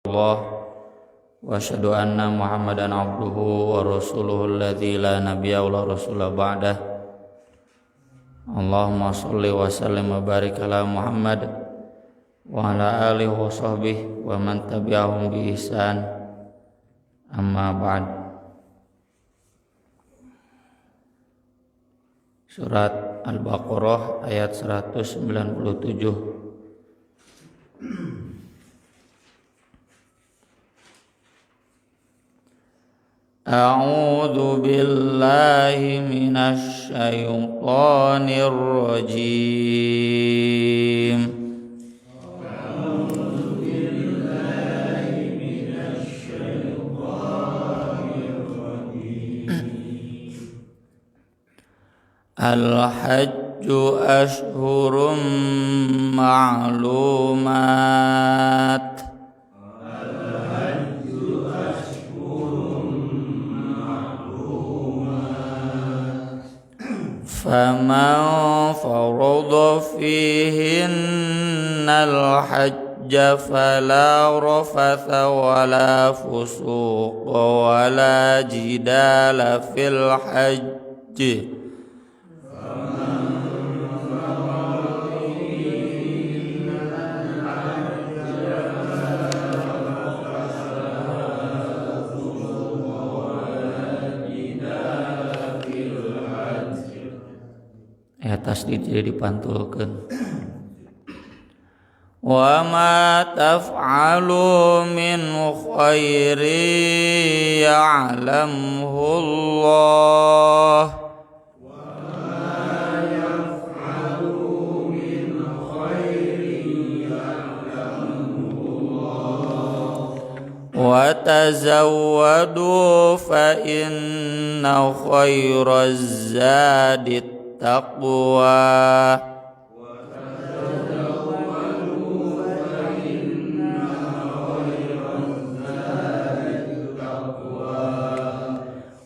Allah wa asyhadu anna Muhammadan abduhu wa rasuluhu alladzi la nabiyya wa la rasula ba'dah. Allahumma shalli wa sallim wa barik ala Muhammad wa ala alihi wa sahbihi wa man tabi'ahum bi ihsan. Amma ba'd. Surat Al-Baqarah ayat 197. A'udzu billahi minasy syaithanir rajim. A'udzu billahi minasy syaithanir rajim. Al-hajju ashhurum ma'lumat. فَمَنْ فَرَضَ فِيهِنَّ الْحَجَّ فَلَا رَفَثَ وَلَا فُسُوقَ وَلَا جِدَالَ فِي الْحَجِّ tasdid jadi dipantulkeun. Wa ma taf'alu min khairin ya'lamhu Allah. Wa ma yaf'alu min khairin ya'lamhu Allah. Wa tazawwadu fa inna khairaz zadi taqwa.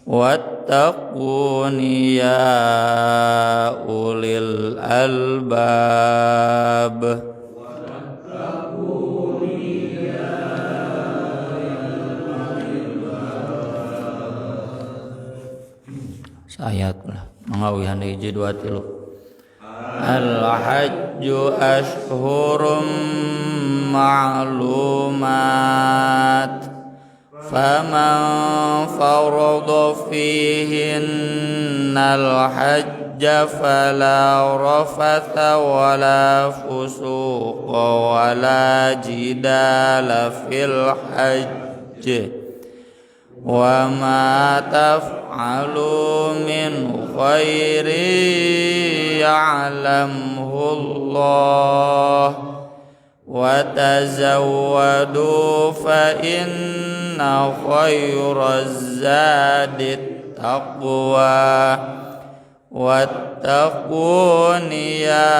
Wattaquni ya ulil albab. Ayat lah mengawihan hiji dua tilu. Al-hajju ashhurum ma'lumat faman farada fihinna al-hajja fala rafatha wala fusuqa wala jidala fil hajj wa ma taf'alu min khairin ya'lamhu Allah wa tazawwadu fa inna khairaz zadi taqwa wattaquni ya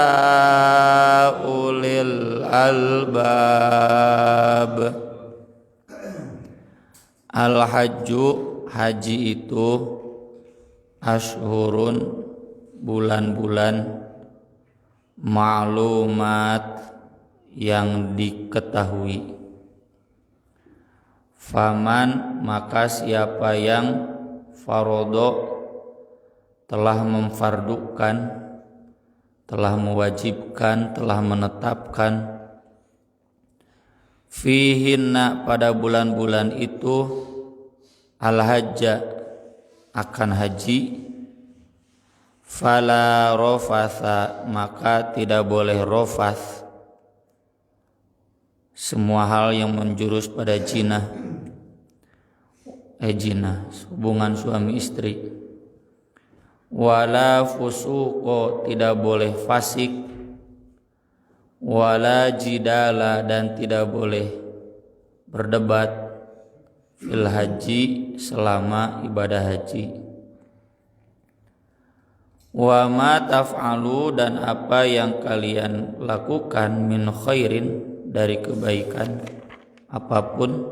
ulil albab. Al-hajju haji itu ashhurun bulan-bulan ma'lumat yang diketahui. Faman maka siapa yang farodo telah memfardukan, telah mewajibkan, telah menetapkan fihinna pada bulan-bulan itu al-hajja akan haji fala rofatha maka tidak boleh rofath, semua hal yang menjurus pada jinah hubungan suami istri, wala fusuqo tidak boleh fasik, wala jidala dan tidak boleh berdebat fil haji selama ibadah haji. Wa ma taf'alu dan apa yang kalian lakukan min khairin dari kebaikan apapun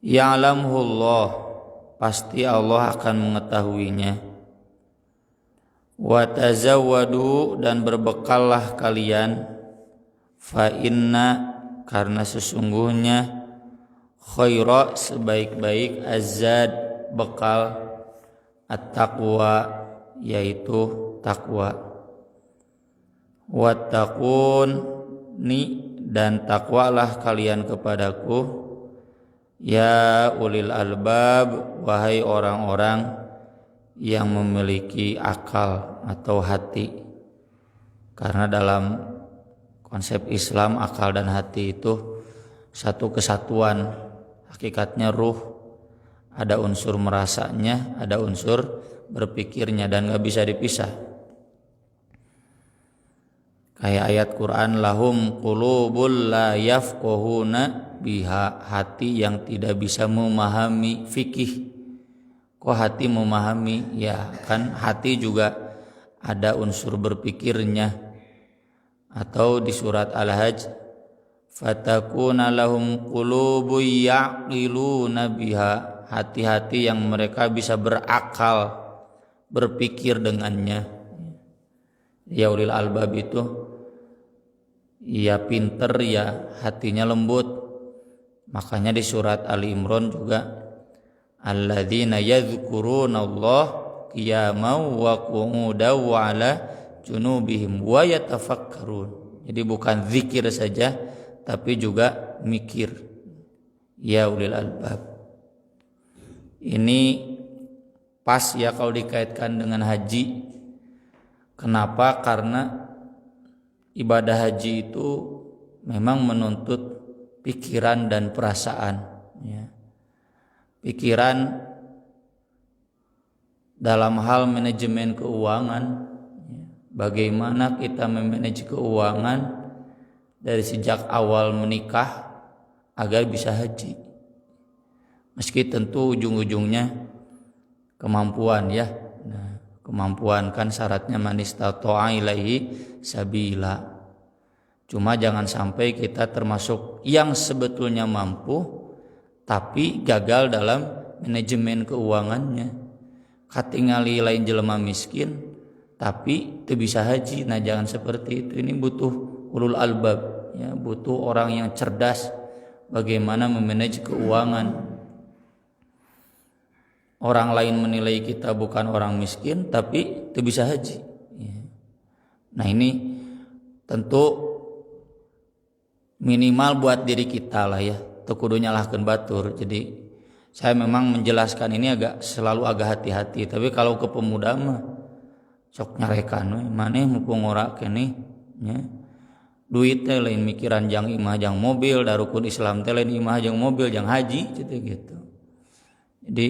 ya'lamhu Allah pasti Allah akan mengetahuinya. Wa tazawwadu dan berbekallah kalian, fa inna karena sesungguhnya khaira sebaik-baik azad bekal at-taqwa yaitu takwa. Wattaquni dan takwalah kalian kepadaku ya ulil albab wahai orang-orang yang memiliki akal atau hati. Karena dalam konsep Islam akal dan hati itu satu kesatuan. Hakikatnya ruh, ada unsur merasanya, ada unsur berpikirnya dan gak bisa dipisah. Kayak ayat Quran, lahum qulubul la yafqahuna biha, hati yang tidak bisa memahami fikih. Kok hati memahami? Ya kan hati juga ada unsur berpikirnya. Atau di surat Al-Hajj, fatakuna lahum qulubu ya'qiluna biha, hati-hati yang mereka bisa berakal, berpikir dengannya. Ya ulil albab itu ya pinter, ya hatinya lembut. Makanya di surat Ali Imran juga alladzina yadhkuruna Allah qiyaman wa qu'udan wa 'ala junubihim wa yatafakkarun. Jadi bukan zikir saja tapi juga mikir. Ya ulil albab. Ini pas ya kalau dikaitkan dengan haji. Kenapa? Karena ibadah haji itu memang menuntut pikiran dan perasaan, ya. Pikiran dalam hal manajemen keuangan, ya. Bagaimana kita memanage keuangan dari sejak awal menikah agar bisa haji. Meski tentu ujung-ujungnya kemampuan, ya. Nah, kemampuan kan syaratnya man istata'a ilaihi sabila. Cuma jangan sampai kita termasuk yang sebetulnya mampu tapi gagal dalam manajemen keuangannya. Katingali lain jelema miskin tapi teu bisa haji. Nah, jangan seperti itu. Ini butuh ulul albab, ya, butuh orang yang cerdas bagaimana memanage keuangan. Orang lain menilai kita bukan orang miskin tapi teu bisa haji. Nah, ini tentu minimal buat diri kita lah, ya. Teu kudu nyalahkeun batur. Jadi saya memang menjelaskan ini selalu agak hati-hati. Tapi kalau ke pemuda mah sok nyarekan we maneh mumpung ngora keneh, nya. Duit teh lain mikiran jang imah jang mobil, da rukun Islam teh lain imah jang mobil jang haji gitu. Jadi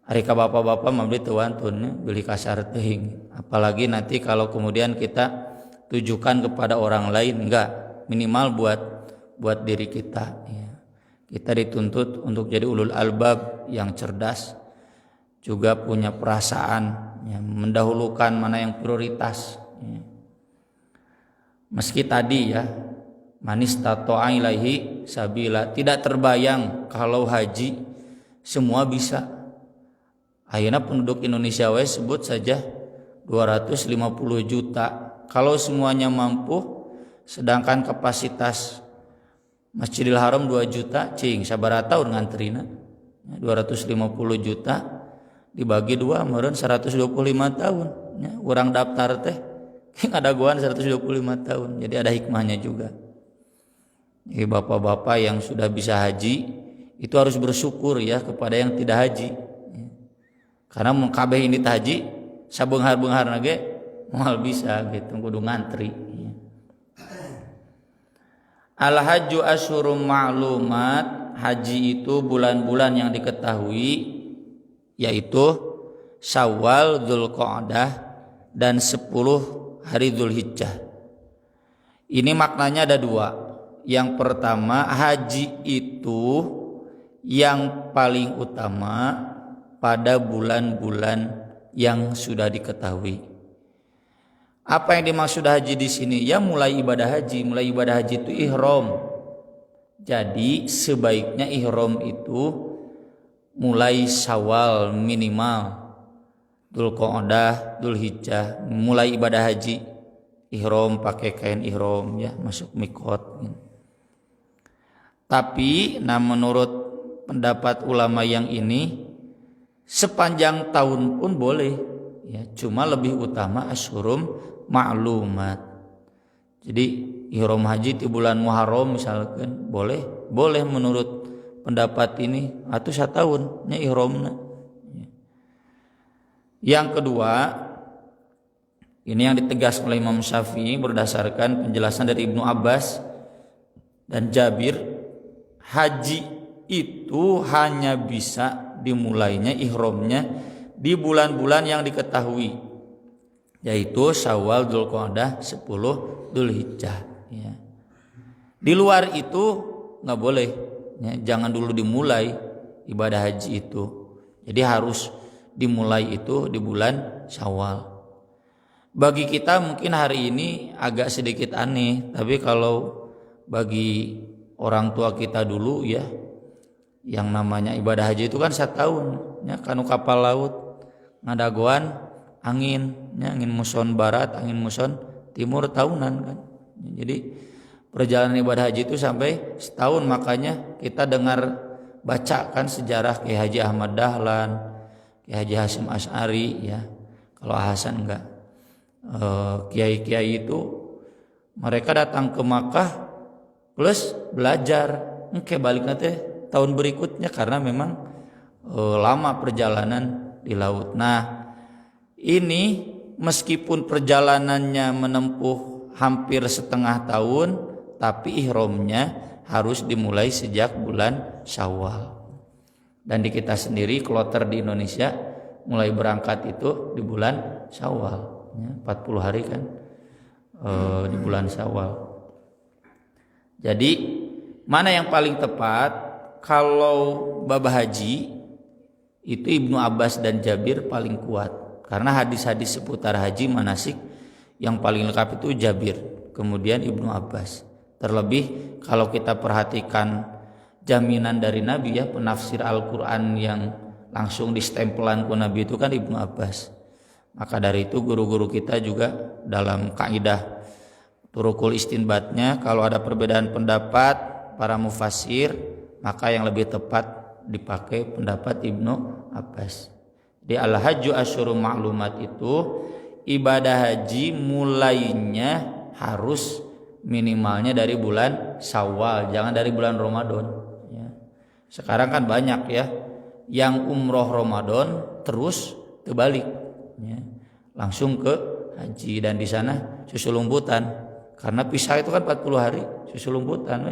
hari ka bapak-bapak mah beli teu wantun, beli kasar teuing. Apalagi nanti kalau kemudian kita tujukan kepada orang lain, enggak, minimal buat diri kita, ya. Kita dituntut untuk jadi ulul albab yang cerdas, juga punya perasaan, ya, mendahulukan mana yang prioritas, ya. Meski tadi ya man istata'a ilaihi sabila, tidak terbayang kalau haji semua bisa. Ayeuna penduduk Indonesia sebut saja 250 juta. Kalau semuanya mampu, sedangkan kapasitas Masjidil Haram 2 juta, cing sabaraha tahun nganterina. 250 juta dibagi 2 meureun 125 tahun. Ya, urang daftar teh ada goan 125 tahun. Jadi ada hikmahnya juga. Jadi bapak-bapak yang sudah bisa haji itu harus bersyukur ya kepada yang tidak haji. Karena mun kabeh ini haji sabeunghar-beungharna ge moal bisa gitu, kudu ngantri. Al hajju asyhurum ma'lumat, haji itu bulan-bulan yang diketahui, yaitu Syawal, Dzulqa'dah dan 10 hari Dzulhijjah. Ini maknanya ada 2. Yang pertama, haji itu yang paling utama pada bulan-bulan yang sudah diketahui. Apa yang dimaksud haji di sini? Ya mulai ibadah haji. Mulai ibadah haji itu ihram. Jadi sebaiknya ihram itu mulai Syawal minimal, Dzulqa'dah, Dzulhijjah, mulai ibadah haji. Ihram pakai kain ihram, ya, masuk miqat. Tapi menurut pendapat ulama yang ini sepanjang tahun pun boleh ya, cuma lebih utama asyhurum ma'lumat. Jadi ihram haji di bulan Muharram misalkan boleh menurut pendapat ini atau 1 tahun nya ihramna. Yang kedua, ini yang ditegaskan oleh Imam Syafi'i berdasarkan penjelasan dari Ibnu Abbas dan Jabir, haji itu hanya bisa dimulainya ihramnya di bulan-bulan yang diketahui, yaitu Syawal, Dzulqa'dah, 10 Dzulhijjah ya. Di luar itu nggak boleh ya, jangan dulu dimulai ibadah haji itu. Jadi harus dimulai itu di bulan Syawal. Bagi kita mungkin hari ini agak sedikit aneh, tapi kalau bagi orang tua kita dulu ya, yang namanya ibadah haji itu kan 1 tahun ya, kanu kapal laut ngadagoan angin ya, angin muson barat, angin muson timur tahunan kan. Jadi perjalanan ibadah haji itu sampai 1 tahun, makanya kita dengar baca kan sejarah Kiai Haji Ahmad Dahlan, Kiai Haji Hasyim Asy'ari ya. Kalau Hasan enggak. Kiai-kiai itu mereka datang ke Makkah plus belajar, engke balik nanti tahun berikutnya karena memang lama perjalanan di laut. Nah, ini meskipun perjalanannya menempuh hampir 1/2 tahun, tapi ihramnya harus dimulai sejak bulan Syawal. Dan di kita sendiri kloter di Indonesia mulai berangkat itu di bulan Syawal ya, 40 hari kan di bulan Syawal. Jadi mana yang paling tepat? Kalau bab haji itu Ibnu Abbas dan Jabir paling kuat, karena hadis-hadis seputar haji manasik yang paling lengkap itu Jabir, kemudian Ibnu Abbas. Terlebih kalau kita perhatikan jaminan dari Nabi ya, penafsir Al-Quran yang langsung distempelan ke Nabi itu kan Ibnu Abbas. Maka dari itu guru-guru kita juga dalam kaidah turukul istinbatnya, kalau ada perbedaan pendapat para mufassir, maka yang lebih tepat dipakai pendapat Ibnu Abbas. Di al-hajju asyhurum ma'lumat itu ibadah haji mulainya harus minimalnya dari bulan Syawal, jangan dari bulan Ramadan ya. Sekarang kan banyak ya yang umroh Ramadan terus terbalik ya, langsung ke haji, dan di sana susulumputan karena pisah itu kan 40 hari susulumputan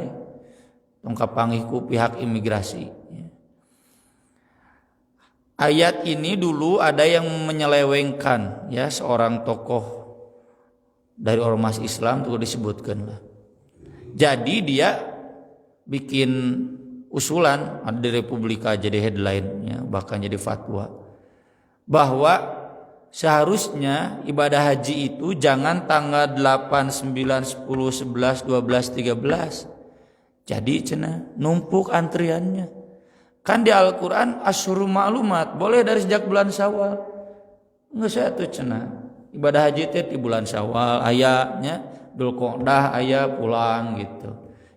tongkap panggihku pihak imigrasi ya. Ayat ini dulu ada yang menyelewengkan ya, seorang tokoh dari ormas Islam tuh disebutkan lah. Jadi dia bikin usulan, ada di Republika jadi headline ya, bahkan jadi fatwa bahwa seharusnya ibadah haji itu jangan tanggal 8, 9, 10, 11, 12, 13. Jadi cenah numpuk antriannya. Kan di Al-Quran asyhurum ma'lumat boleh dari sejak bulan Syawal. Enggak saya tuh cenah ibadah haji itu di bulan Syawal ayatnya, Dzulqa'dah ayat pulang gitu.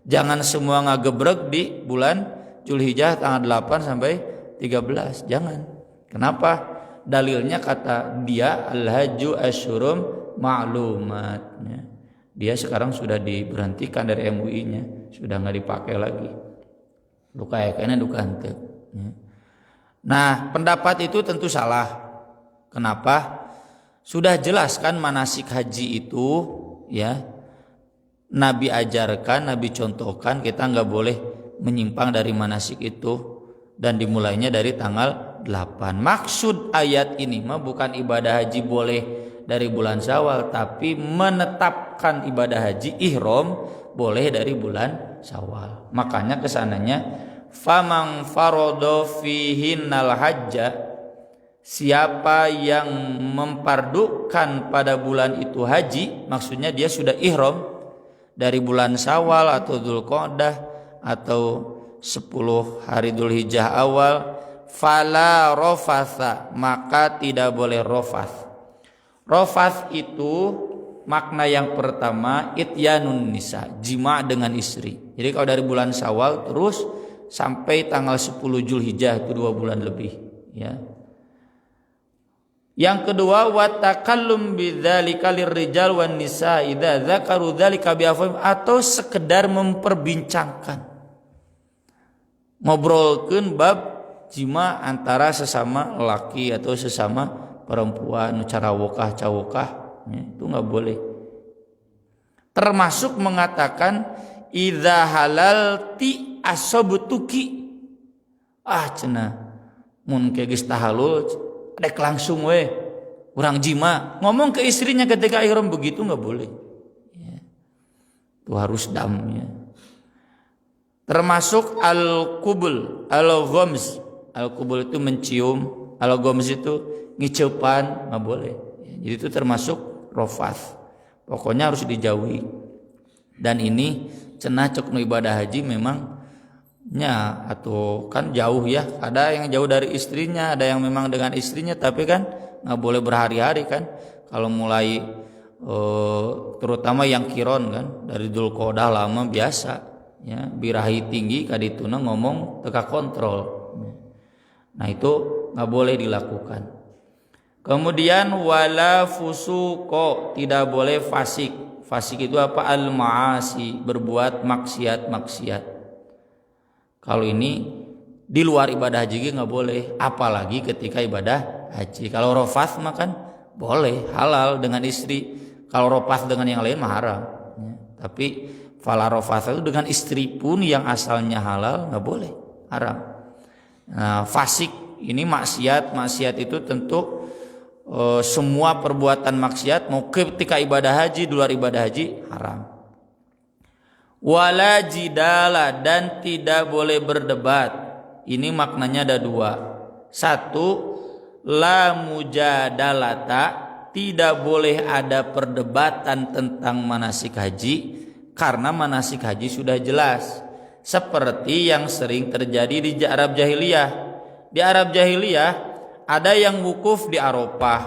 Jangan semua ngagebrek di bulan Dzulhijjah tanggal 8 sampai 13. Jangan. Kenapa? Dalilnya kata dia al-hajju asyhurum ma'lumat ya. Dia sekarang sudah diberhentikan dari MUI-nya, sudah nggak dipakai lagi. Luka kayaknya duka henteu. Nah, pendapat itu tentu salah. Kenapa? Sudah jelas kan manasik haji itu ya, Nabi ajarkan, Nabi contohkan, kita nggak boleh menyimpang dari manasik itu, dan dimulainya dari tanggal 8. Maksud ayat ini mah bukan ibadah haji boleh dari bulan Syawal, tapi menetapkan ibadah haji ihram boleh dari bulan Syawal. Makanya kesananya famang farodo fihinnal hajja, siapa yang mempardukan pada bulan itu haji, maksudnya dia sudah ihram dari bulan Syawal atau Dzulqa'dah atau 10 hari Dzulhijjah awal, fala rofatha, maka tidak boleh rofath. Rofath itu makna yang pertama ityanun nisa, jima dengan istri. Jadi kalau dari bulan Syawal terus sampai tanggal 10 Zulhijjah itu 2 bulan lebih, ya. Yang kedua wa takallum bidzalika lirrijal wan nisa idza dzakaru dzalika bi afwahim, atau sekedar memperbincangkan, ngobrolkeun bab jima antara sesama laki atau sesama perempuan, cara wokah cawokah, ya, itu nggak boleh. Termasuk mengatakan idza halalti asobtuki, cenah mun ke geus tahalul dek langsung we urang jima, ngomong ke istrinya ketika ihram, begitu nggak boleh, ya. Itu harus damnya. Termasuk al-qubul, al-ghamz. Al-qubul itu mencium, al-ghamz itu ngiceupan, nggak boleh. Jadi itu termasuk rofath. Pokoknya harus dijauhi. Dan ini cenah cek nu ibadah haji memang nya atau kan jauh ya. Ada yang jauh dari istrinya, ada yang memang dengan istrinya, tapi kan nggak boleh berhari-hari kan. Kalau mulai terutama yang kiron kan dari Dzulqa'dah lama biasa, ya, birahi tinggi kadituna ngomong teka kontrol. Nah itu nggak boleh dilakukan. Kemudian wala fusuko, tidak boleh fasik. Fasik itu apa? Al-ma'asi, berbuat maksiat. Kalau ini di luar ibadah haji nggak boleh, apalagi ketika ibadah haji. Kalau rofath makan boleh, halal dengan istri. Kalau rofath dengan yang lain mah haram, ya. Tapi fala rofath itu dengan istri pun yang asalnya halal nggak boleh, haram. Nah, fasik ini maksiat itu tentu semua perbuatan maksiat, mau ketika ibadah haji, di luar ibadah haji haram. Wala jidala, dan tidak boleh berdebat. Ini maknanya ada dua. Satu, la mujadalata, tidak boleh ada perdebatan tentang manasik haji, karena manasik haji sudah jelas. Seperti yang sering terjadi di Arab Jahiliyah. Di Arab Jahiliyah ada yang wukuf di Arafah,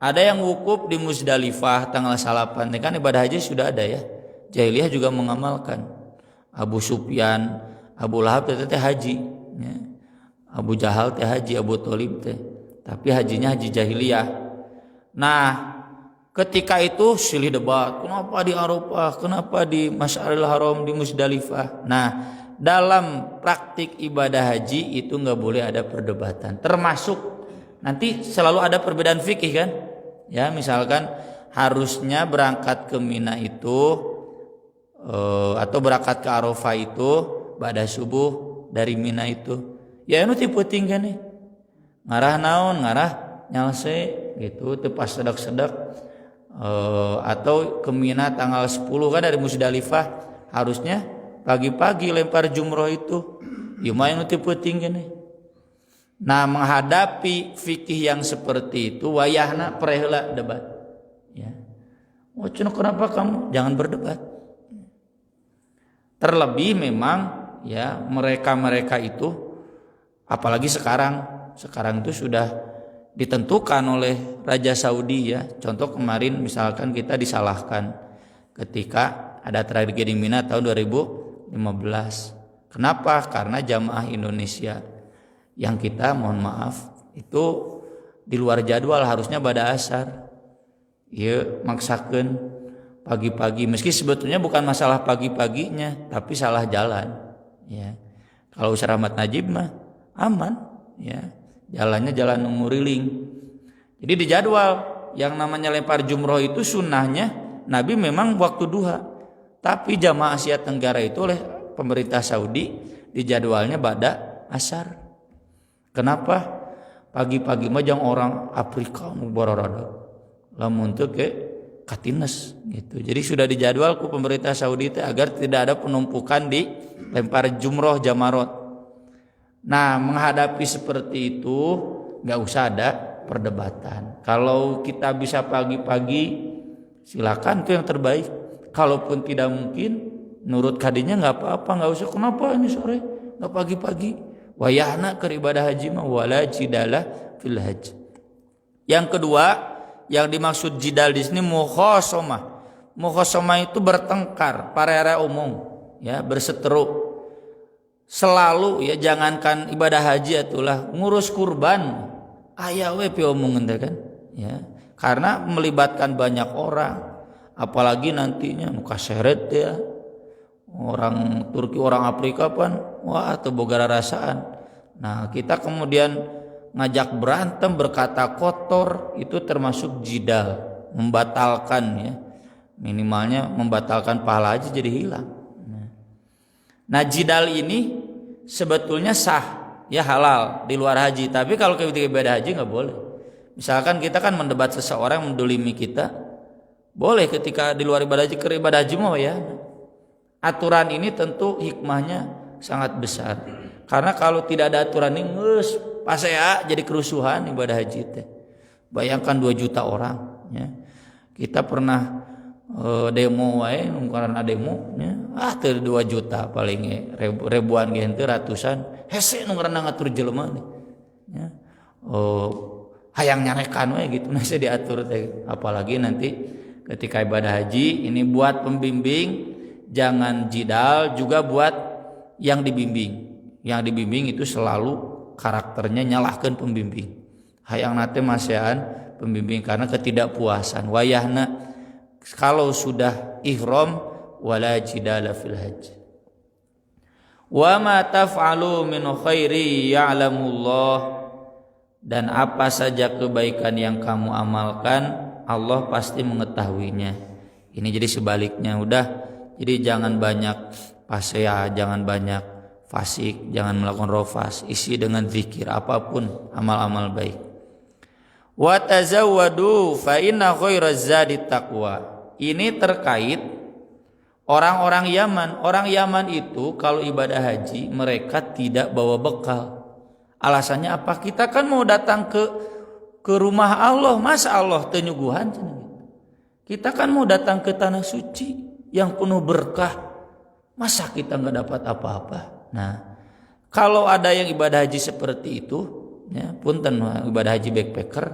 ada yang wukuf di Muzdalifah tanggal 8. Ini kan ibadah haji sudah ada ya. Jahiliyah juga mengamalkan. Abu Sufyan, Abu Lahab teh haji, ya. Abu Jahal teh haji, Abu Thalib teh. Tapi hajinya haji jahiliyah. Nah, ketika itu silih debat, kenapa di Arafah, kenapa di Masy'aril Haram, di Muzdalifah. Nah, dalam praktik ibadah haji itu nggak boleh ada perdebatan. Termasuk nanti selalu ada perbedaan fikih kan? Ya, misalkan harusnya berangkat ke Mina itu atau berangkat ke Arafah itu pada subuh dari Mina itu. Ya itu tipe tinggi nih. Ngarah naon, ngarah nyalse gitu, teu pas sedak-sedak. Atau ke Mina tanggal 10 kan dari Muzdalifah, harusnya pagi-pagi lempar jumroh itu. Lumayan tipe tinggi nih. Nah, menghadapi fikih yang seperti itu wayahna perehla debat. Ya. Oh, kenapa kamu jangan berdebat? Terlebih memang ya mereka itu, apalagi sekarang itu sudah ditentukan oleh Raja Saudi ya. Contoh kemarin misalkan kita disalahkan ketika ada tragedi Mina tahun 2015. Kenapa? Karena jamaah Indonesia yang kita mohon maaf itu di luar jadwal, harusnya pada asar. Ya maksakeun pagi-pagi, meski sebetulnya bukan masalah pagi-paginya, tapi salah jalan. Ya, kalau Ustaz Rahmat Najib mah aman, ya, jalannya jalan nguriling. Jadi di jadwal yang namanya lempar jumroh itu sunnahnya Nabi memang waktu duha, tapi jamaah Asia Tenggara itu oleh pemerintah Saudi di jadwalnya pada asar. Kenapa? Pagi-pagi mah jang orang Afrika mubararada, lamun teu ke Katines gitu. Jadi sudah dijadwal ku pemerintah Saudi itu agar tidak ada penumpukan di lempar jumroh jamarot. Nah, menghadapi seperti itu nggak usah ada perdebatan. Kalau kita bisa pagi-pagi silakan, itu yang terbaik. Kalaupun tidak mungkin, nurut kadinya nggak apa-apa, nggak usah. Kenapa ini sore nggak pagi-pagi? Wayahna ke ibadah haji mah wala jidala fil haji. Yang kedua, yang dimaksud jidal di sini mukhasomah. Mukhasomah itu bertengkar, parere umum, ya, berseteru. Selalu ya, jangankan ibadah haji atulah ngurus kurban. Aya we piomongan teh kan, ya. Karena melibatkan banyak orang, apalagi nantinya muka seret ya. Orang Turki, orang Afrika pan, wah atau boga rasaan. Nah, kita kemudian ngajak berantem, berkata kotor, itu termasuk jidal, membatalkan ya. Minimalnya membatalkan pahala haji jadi hilang. Nah, jidal ini sebetulnya sah, ya halal di luar haji. Tapi kalau ketika ibadah haji nggak boleh. Misalkan kita kan mendebat seseorang mendolimi kita, boleh ketika di luar ibadah haji. Ke ibadah haji mau ya. Aturan ini tentu hikmahnya sangat besar. Karena kalau tidak ada aturan ini, pas ya jadi kerusuhan ibadah haji teh. Bayangkan 2 juta orang. Ya. Kita pernah demo wae karena demo nya 2 juta paling ribuan ge henteu ratusan hese nu ngaranna ngatur jelema nya hayang nyarekan we gitu masih diatur teh. Apalagi nanti ketika ibadah haji ini buat pembimbing jangan jidal, juga buat yang dibimbing itu selalu karakternya nyalahkan pembimbing, hayang nate masean pembimbing karena ketidakpuasan wayahna. Kalau sudah ihram wala jidala fil hajj. Wa ma taf'alu min khairi ya'lamullah, dan apa saja kebaikan yang kamu amalkan Allah pasti mengetahuinya. Ini jadi sebaliknya, udah jadi jangan banyak pasea, jangan banyak fasik, jangan melakukan rofas, isi dengan zikir apapun amal-amal baik. Wa tazawwadu fa inna khairaz zadi taqwa. Ini terkait orang-orang Yaman. Orang Yaman itu kalau ibadah haji mereka tidak bawa bekal. Alasannya apa? Kita kan mau datang ke rumah Allah, masa Allah tenyuguhan? Kita kan mau datang ke tanah suci yang penuh berkah, masa kita nggak dapat apa-apa? Nah, kalau ada yang ibadah haji seperti itu, ya, punten ibadah haji backpacker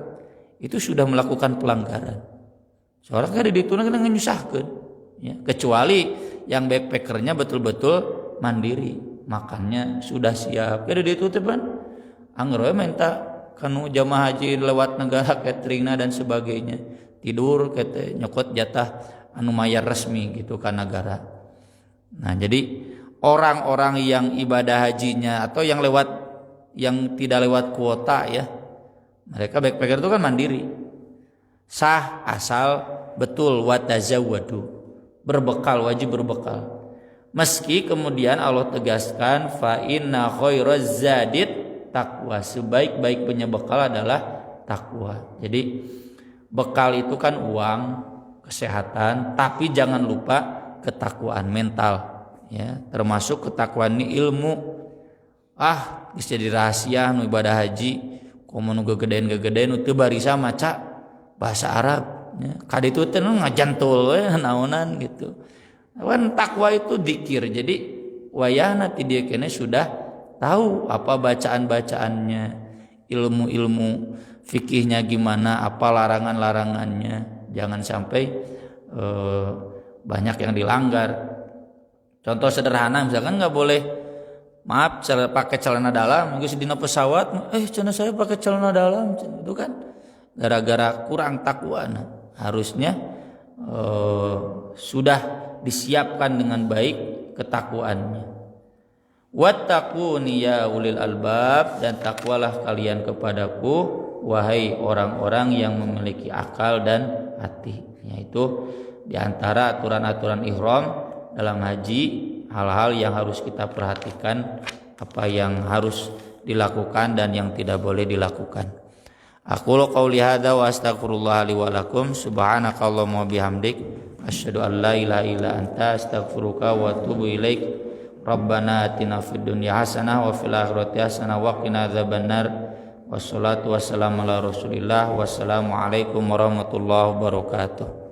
itu sudah melakukan pelanggaran. Soalnya kan di itu kita nyusahkan, ya, kecuali yang backpackernya betul-betul mandiri, makannya sudah siap. Kada di itu teman, anggeroe minta kanu jamaah haji lewat negara cateringna dan sebagainya, tidur kete nyokot jatah anu mayar resmi gitu kan negara. Nah jadi orang-orang yang ibadah hajinya atau yang tidak lewat kuota ya, mereka backpacker itu kan mandiri, sah asal betul watazawwadu, berbekal, wajib berbekal. Meski kemudian Allah tegaskan fa inna khairaz zadid taqwa, sebaik-baik punya bekal adalah takwa. Jadi bekal itu kan uang, kesehatan, tapi jangan lupa ketakwaan mental, ya, termasuk ketakwaan ini ilmu. Bisa jadi rahasia nu ibadah haji, komo nu gegedean teu barisa maca bahasa Arab, ya. Kaditu teh ngajantul we naonan gitu. Wan takwa itu dzikir. Jadi wayahna ti dieu keneh sudah tahu apa bacaan-bacaannya, ilmu-ilmu fikihnya gimana, apa larangan-larangannya. Jangan sampai banyak yang dilanggar. Contoh sederhana misalkan nggak boleh, maaf, pakai celana dalam. Mungkin dina pesawat, celana saya pakai celana dalam, itu kan gara-gara kurang takwa. Harusnya sudah disiapkan dengan baik ketakwaannya. Wattaquni ya ulil albab, dan takwalah kalian kepadaku wahai orang-orang yang memiliki akal dan hati. Yaitu diantara aturan-aturan ihram dalam haji, hal-hal yang harus kita perhatikan, apa yang harus dilakukan dan yang tidak boleh dilakukan. Aqulu qouli hadza wa astaghfirullah li wa lakum, subhanakallahumma wa bihamdik, asyhadu an la ilaha illa anta, astaghfiruka wa atubu ilaik. Rabbana atina fid dunya hasanah wa fil akhirati hasanah wa qina adzabannar. Wassalatu wassalamu ala Rasulillah. Wassalamu alaikum warahmatullahi wabarakatuh.